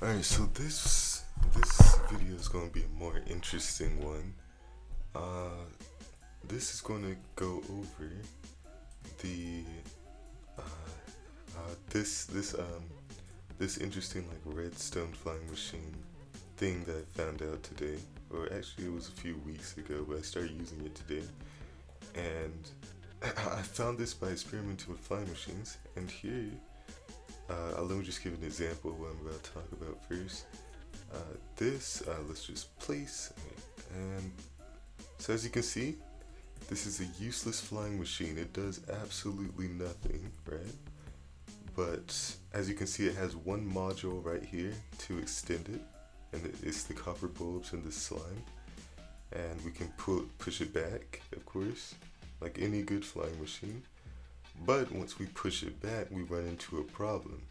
Alright, so this video is going to be a more interesting one. Uh, this is going to go over the this interesting like redstone flying machine thing that I found out today, or actually it was a few weeks ago, but I started using it today, and I found this by experimenting with flying machines. And here, let me just give an example of what I'm about to talk about first. Let's just place, and so as you can see, this is a useless flying machine. It does absolutely nothing, right? But as you can see, it has one module right here to extend it, and it's the copper bulbs and the slime. And we can push it back, of course, like any good flying machine. But once we push it back, we run into a problem.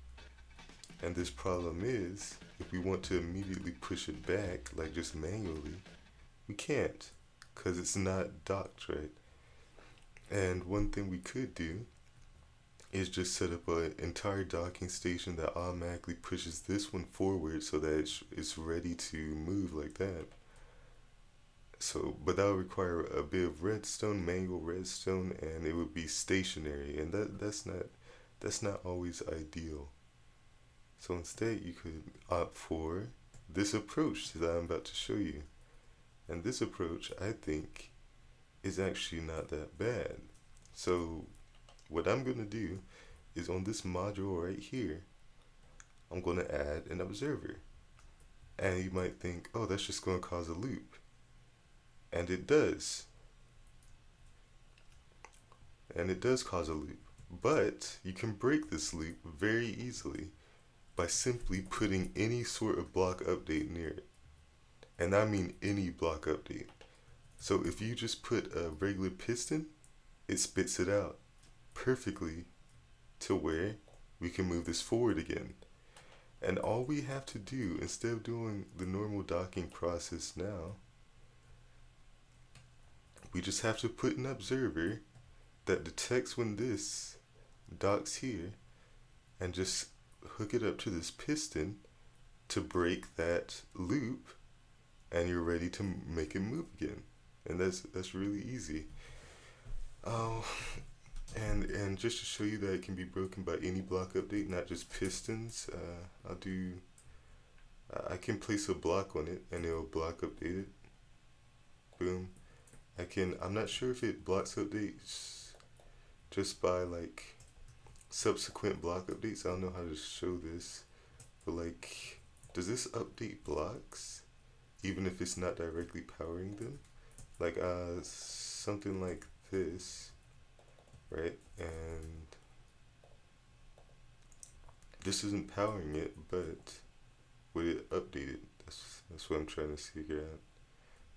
And this problem is, if we want to immediately push it back, like just manually, we can't, because it's not docked right. And one thing we could do is just set up an entire docking station that automatically pushes this one forward so that it's ready to move like that. So, but that would require a bit of redstone, manual redstone, and it would be stationary, and that's not always ideal. So instead, you could opt for this approach that I'm about to show you. And this approach, I think, is actually not that bad. So what I'm going to do is on this module right here, I'm going to add an observer. And you might think, oh, that's just going to cause a loop. And it does. And it does cause a loop. But you can break this loop very easily by simply putting any sort of block update near it. And I mean any block update. So if you just put a regular piston, it spits it out perfectly to where we can move this forward again. And all we have to do, instead of doing the normal docking process now, we just have to put an observer that detects when this docks here and just hook it up to this piston to break that loop, and you're ready to make it move again. And that's really easy. Oh, and just to show you that it can be broken by any block update, not just pistons, I can place a block on it and it'll block update it. Boom. I'm not sure if it blocks updates just by like subsequent block updates. I don't know how to show this, but like, does this update blocks even if it's not directly powering them? Like something like this, right? And this isn't powering it, but would it update it? That's what I'm trying to figure out.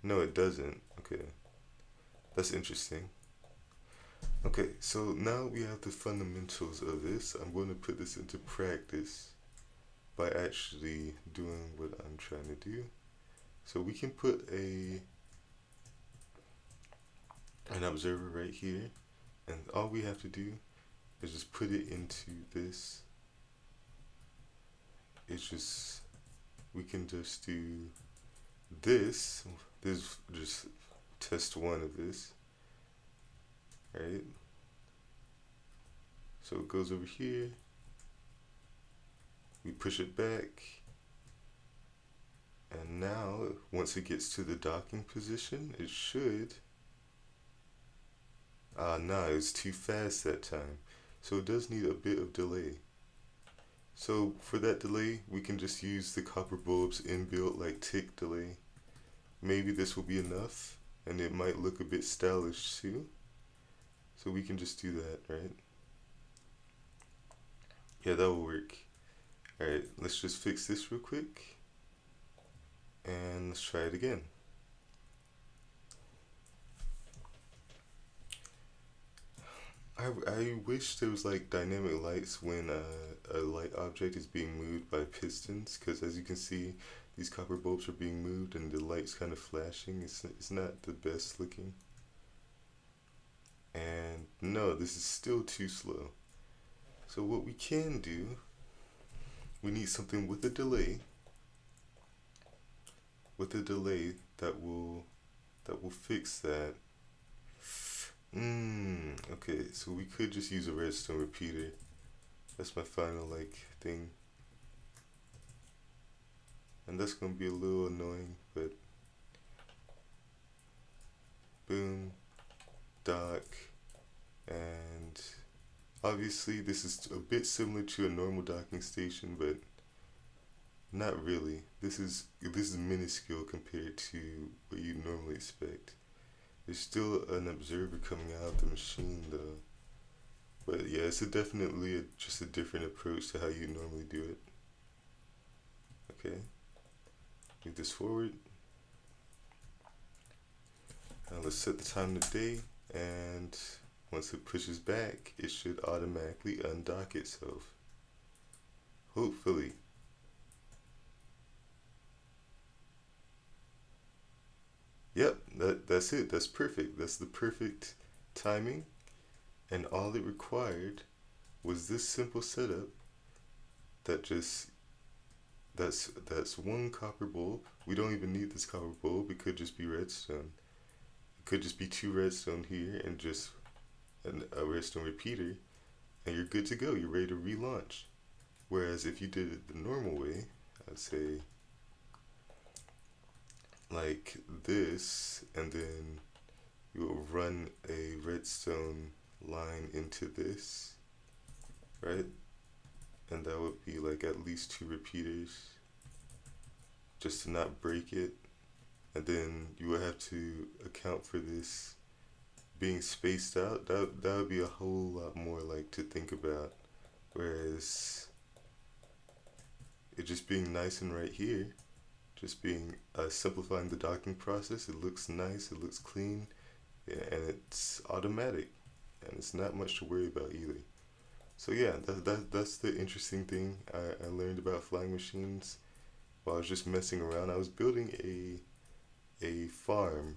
No, it doesn't. Okay, that's interesting. Okay, so now we have the fundamentals of this. I'm going to put this into practice by actually doing what I'm trying to do. So we can put an observer right here, and all we have to do is just put it into this. It's just, we can just do this. This just test one of this, right? So it goes over here, we push it back, and now once it gets to the docking position, it should, nah, it's too fast that time. So it does need a bit of delay. So for that delay, we can just use the copper bulbs inbuilt like tick delay. Maybe this will be enough, and it might look a bit stylish too. So we can just do that, right? Yeah, that will work. Alright, let's just fix this real quick, and let's try it again. I wish there was like dynamic lights when a light object is being moved by pistons, because as you can see, these copper bulbs are being moved and the light's kind of flashing. It's not the best looking. And no, this is still too slow. So what we can do, we need something with a delay, with a delay that will fix that. Okay, so we could just use a redstone repeater. That's my final like thing. And that's gonna be a little annoying, but boom, dock, and obviously this is a bit similar to a normal docking station, but not really. This is minuscule compared to what you normally expect. There's still an observer coming out of the machine though. But yeah, it's just a different approach to how you normally do it. Okay, move this forward. Now let's set the time today, and once it pushes back, it should automatically undock itself. Hopefully. Yep, that's it. That's perfect. That's the perfect timing, and all it required was this simple setup that just that's one copper bulb. We don't even need this copper bulb. It could just be redstone. It could just be two redstone here and just a redstone repeater, and you're good to go. You're ready to relaunch. Whereas if you did it the normal way, I'd say like this, and then you will run a redstone line into this, right? And that would be like at least two repeaters just to not break it. And then you would have to account for this being spaced out. That would be a whole lot more like to think about. Whereas it just being nice and right here, just being simplifying the docking process. It looks nice, it looks clean, yeah, and it's automatic, and it's not much to worry about either. So yeah, that's the interesting thing I learned about flying machines while I was just messing around. I was building a farm,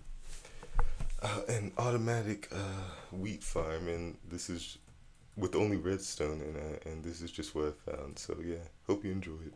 an automatic wheat farm, and this is with only redstone, and this is just what I found. So yeah, hope you enjoy it.